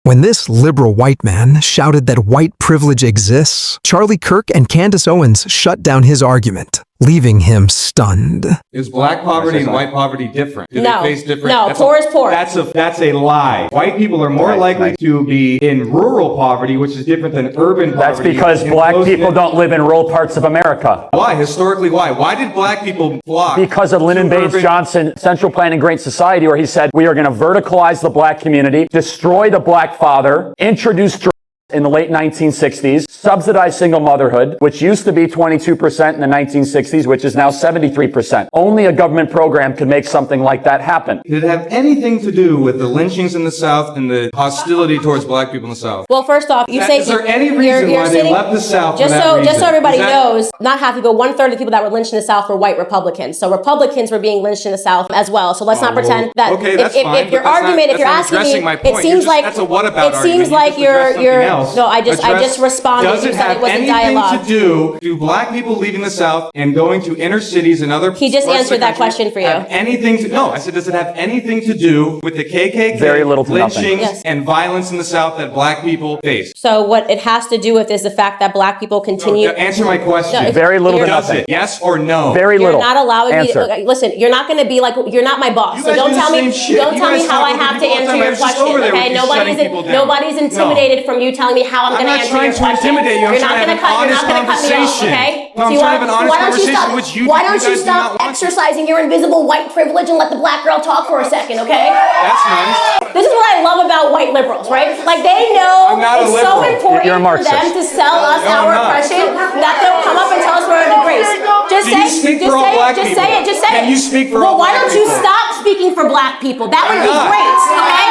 When this liberal white man shouted that white privilege exists, Charlie Kirk and Candace Owens shut down his argument, leaving him stunned. Is black poverty and white poverty different? Do No. they face different? No, poor is poor. That's a lie. White people are more likely to be in rural poverty, which is different than urban poverty. That's because black people don't live in rural parts of America. Why? Historically, why? Why did black people flock? Because of Lyndon Baines Johnson, Central Planning Great Society, where he said, we are going to verticalize the black community, destroy the black father, introduce drugs in the late 1960s, subsidized single motherhood, which used to be 22% in the 1960s, which is now 73%. Only a government program could make something like that happen. Did it have anything to do with the lynchings in the South and the hostility towards black people in the South? Well, first off, you say... Is there any reason why they left the South just for that so, reason? Just so everybody knows, not half people, 1/3 of the people that were lynched in the South were white Republicans. So Republicans were being lynched in the South as well. So let's not pretend that... Okay, that's fine. If your argument, if you're asking me, it seems like... That's a what-about It seems like you're... No, I just responded. Does You it said have it was a anything dialogue. to do black people leaving the South and going to inner cities and other He just parts of answered the that country question for you. have anything to... No, I said, does it have anything to do with the KKK, Very little to nothing. lynchings, Yes. and violence in the South that black people face? So what it has to do with is the fact that black people continue... Answer my question. No, Very little to Does nothing. it? Yes or no? Very You're little. not allowing Answer. me to... Okay, listen, you're not going to be like... You're not my boss. You So guys don't do the tell me... same shit. Don't You tell me guys how talk I over have to people all the answer time. your I was just question, over there okay? with you shutting people down. Nobody's intimidated from you telling me how I'm going to not answer trying your to question. intimidate you. I'm You're not trying to going to have an cut. You're not going to cut me off, honest okay? conversation. No, I'm trying to have an honest conversation, which you Why don't you guys do not stop want to. exercising your invisible white privilege and let the black girl talk for a second, okay? That's nice. This is what I love about white liberals, right? Like they know I'm not a it's so liberal. important You're a for them Marxist. to sell us No, I'm our not. oppression that they'll come up and tell us we're a disgrace. Just Do say, you speak just for all say black it, just people? say it, just say it. Can you speak for well, all why black don't you people? stop speaking for black people? That would I'm be not. great, okay?